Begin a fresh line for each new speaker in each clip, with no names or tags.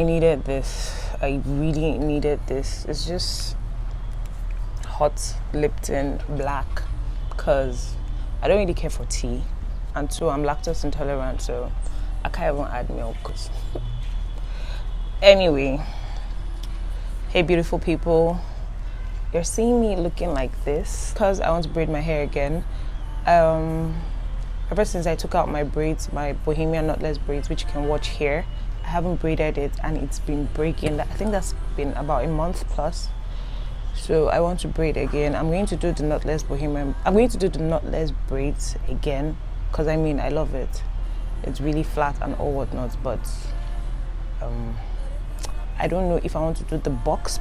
I needed this. I really needed this. It's just hot Lipton black because I don't really care for tea, and two, I'm lactose intolerant, so I can't even add milk. Anyway, hey beautiful people, you're seeing me looking like this because I want to braid my hair again. Ever since I took out my braids, my Bohemian Knotless braids, which you can watch here, I haven't braided it and it's been breaking. I think that's been about a month plus. So I want to braid again. I'm going to do the Knotless Bohemian. I'm going to do the Knotless braids again because I mean I love it. It's really flat and all whatnot, but I don't know if I want to do the box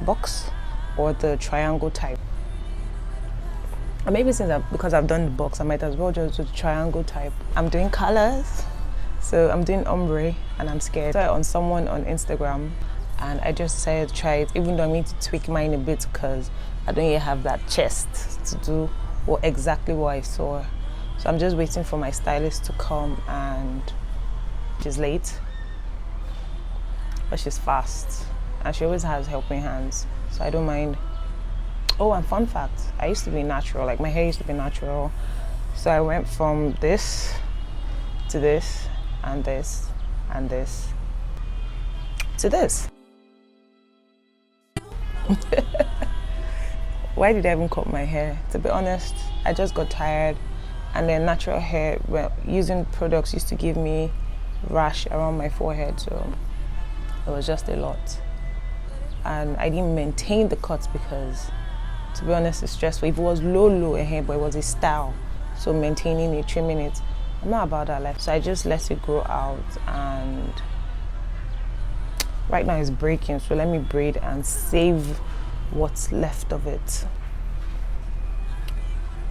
or the triangle type. Or maybe because I've done the box, I might as well just do the triangle type. I'm doing colors, so I'm doing ombre and I'm scared. I saw it on someone on Instagram and I just decided to try it, even though I need to tweak mine a bit because I don't yet have that chest to do exactly what I saw. So I'm just waiting for my stylist to come, and she's late, but she's fast and she always has helping hands, so I don't mind. Oh, and fun fact, I used to be natural, like my hair used to be natural. So I went from this to this and this and this to this. Why did I even cut my hair? To be honest, I just got tired, and then natural hair, well, using products used to give me rash around my forehead, so it was just a lot. And I didn't maintain the cuts because, to be honest, it's stressful. If it was low hair, but it was a style, so maintaining it, trimming it, I'm not about that life. So I just let it grow out, and right now it's breaking, so let me braid and save what's left of it.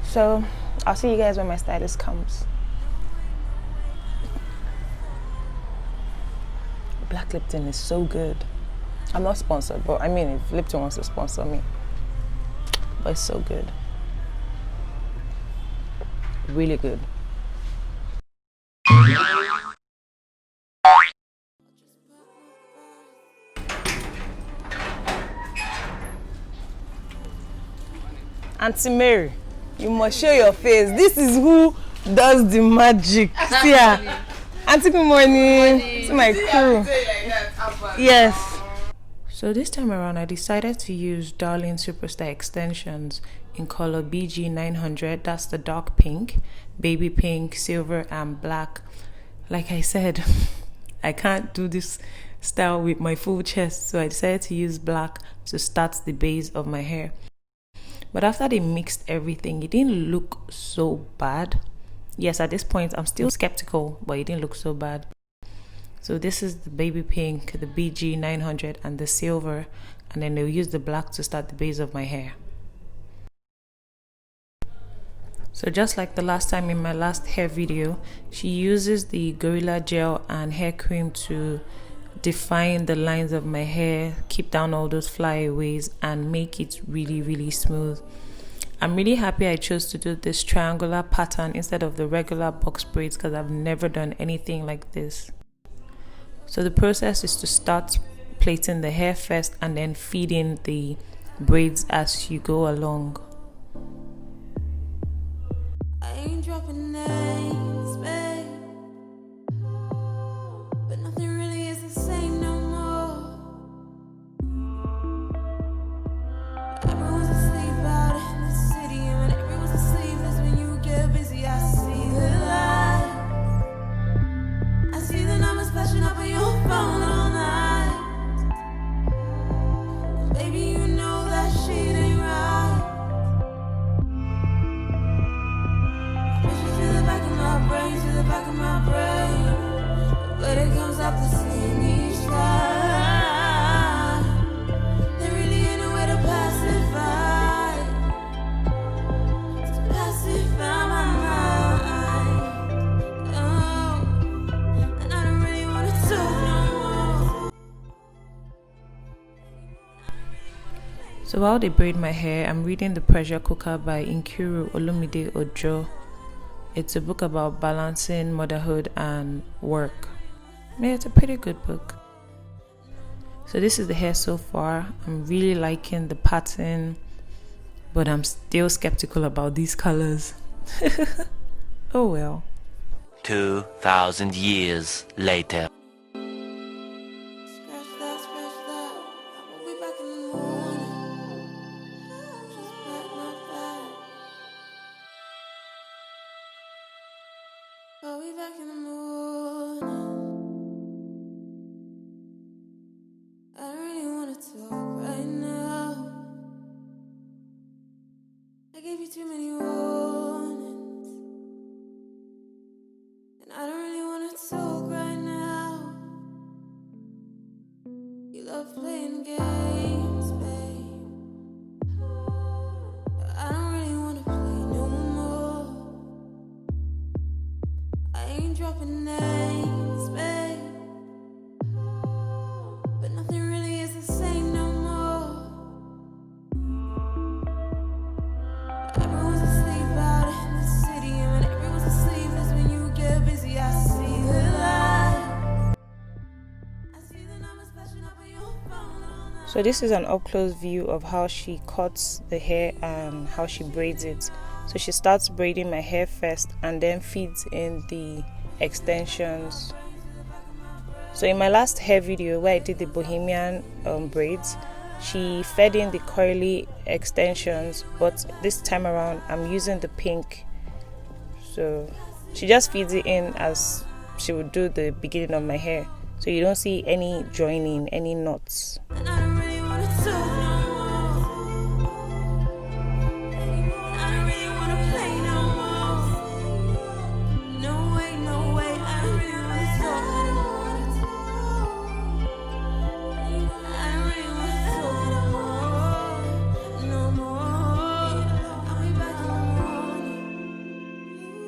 So I'll see you guys when my stylist comes. Black Lipton is so good. I'm not sponsored, but I mean, if Lipton wants to sponsor me, but it's so good. Really good. Auntie Mary, you must show your face. This is who does the magic. See ya. Auntie, good morning. It's my crew. Yes. So this time around, I decided to use Darling Superstar extensions in color BG 900. That's the dark pink, baby pink, silver, and black. Like I said, I can't do this style with my full chest, so I decided to use black to start the base of my hair. But after they mixed everything, it didn't look so bad. Yes, at this point, I'm still skeptical, but it didn't look so bad. So this is the baby pink, the BG 900, and the silver, and then they'll use the black to start the base of my hair. So just like the last time in my last hair video, she uses the Gorilla Gel and hair cream to define the lines of my hair, keep down all those flyaways, and make it really smooth. I'm really happy I chose to do this triangular pattern instead of the regular box braids because I've never done anything like this. So the process is to start plaiting the hair first and then feed in the braids as you go along. I ain't dropping names, babe, but nothing really is the same no more. Everyone's asleep out in the city, and when everyone's asleep, that's when you get busy. I see the lights, I see the numbers flashing up on your phone all night. Baby, you know that shit ain't right. I push it to the back of my brain, to the back of my brain, but it comes up the same each time. There really ain't a way to pacify my mind. Oh, and I don't really want to talk no more. So while they braid my hair, I'm reading The Pressure Cooker by Nkiru Olumide Ojo. It's a book about balancing motherhood and work. Yeah, it's a pretty good book. So this is the hair so far. I'm really liking the pattern, but I'm still skeptical about these colors. Oh well.
2,000 years later.
Too many warnings, and I don't really want to talk right now. You love playing games, babe, but I don't really want to play no more. I ain't dropping names, babe, but nothing really is the same no more. Everyone's asleep out in the city, and when everyone's asleep, that's when you get busy. I see the light. I see the numbers flashing up on your phone all night.
So this is an up-close view of how she cuts the hair and how she braids it. So she starts braiding my hair first and then feeds in the extensions. So in my last hair video where I did the bohemian braids, she fed in the curly extensions, but this time around I'm using the pink. So she just feeds it in as she would do the beginning of my hair, so you don't see any joining, any knots.
And I don't really want to talk no more. I don't really want to play no more. No way, no way. I don't really want to talk no more. I don't really want to talk no more. No more. I'll be back in the morning.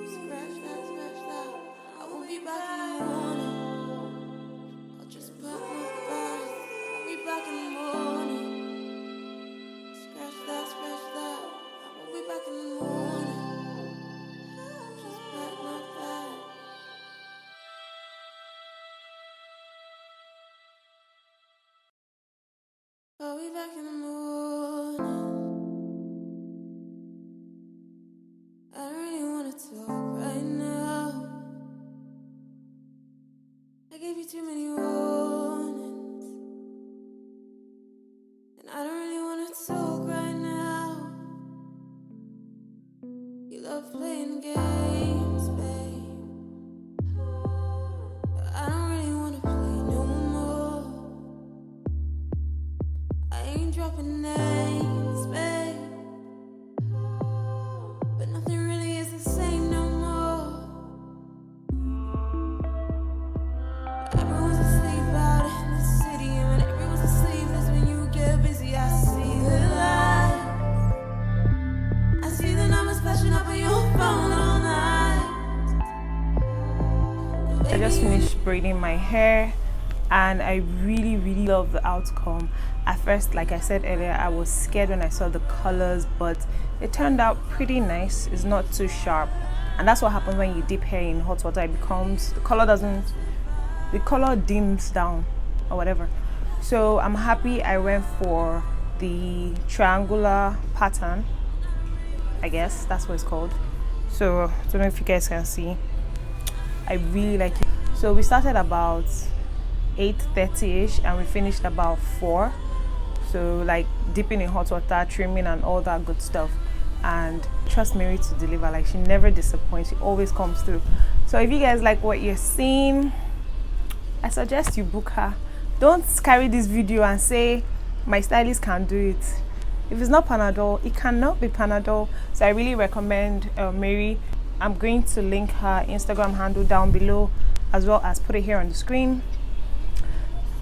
Scratch that. I won't be back in the morning. I'll just put my first. I'll be back in the morning. Scratch that. I won't be back in the morning. I'll just pack my bag. I'll be back in the morning. I don't really want to talk right now. I gave you too many warnings, and I don't really want to talk right now. You love playing games, babe, but I don't really want to play no more. I ain't dropping names, babe, but nothing really is the same no more. Everyone's asleep out in the city, and when everyone's asleep, that's when you get busy. I see the light. I see the numbers flashing up on your phone all night.
I just finished braiding my hair and I really love the outcome. At first, like I said earlier, I was scared when I saw the colors, but it turned out pretty nice. It's not too sharp, and that's what happens when you dip hair in hot water. It becomes, the color dims down or whatever. So I'm happy I went for the triangular pattern, I guess that's what it's called. So I don't know if you guys can see. I really like it. So we started about 8:30ish and we finished about 4. So like dipping in hot water, trimming and all that good stuff. And trust Mary to deliver. Like, she never disappoints, she always comes through. So if you guys like what you're seeing, I suggest you book her. Don't carry this video and say my stylist can do it. If it's not Panadol, it cannot be Panadol. So I really recommend Mary. I'm going to link her Instagram handle down below, as well as put it here on the screen.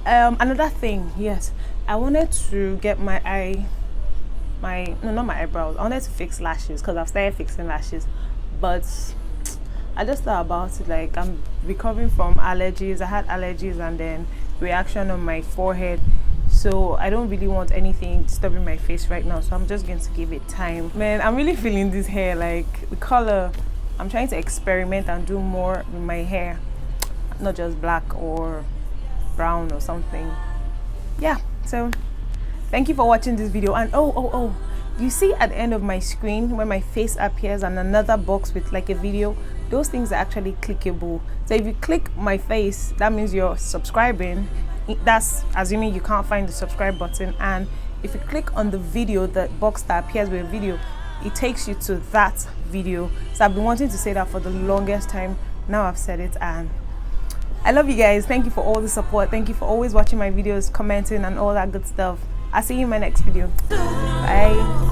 Another thing, yes, I wanted to get not my eyebrows. I wanted to fix lashes because I've started fixing lashes, but I just thought about it. Like, I'm recovering from allergies. I had allergies and then reaction on my forehead, so I don't really want anything disturbing my face right now, so I'm just going to give it time. Man, I'm really feeling this hair, like the color. I'm trying to experiment and do more with my hair, not just black or brown or something. yeah, so thank you for watching this video. And oh, you see at the end of my screen where my face appears and another box with like a video, those things are actually clickable. So if you click my face, that means you're subscribing. That's assuming you can't find the subscribe button. And if you click on the video, the box that appears with a video, it takes you to that video. So I've been wanting to say that for the longest time. Now I've said it, and I love you guys. Thank you for all the support. Thank you for always watching my videos, commenting and all that good stuff. I'll see you in my next video. Bye.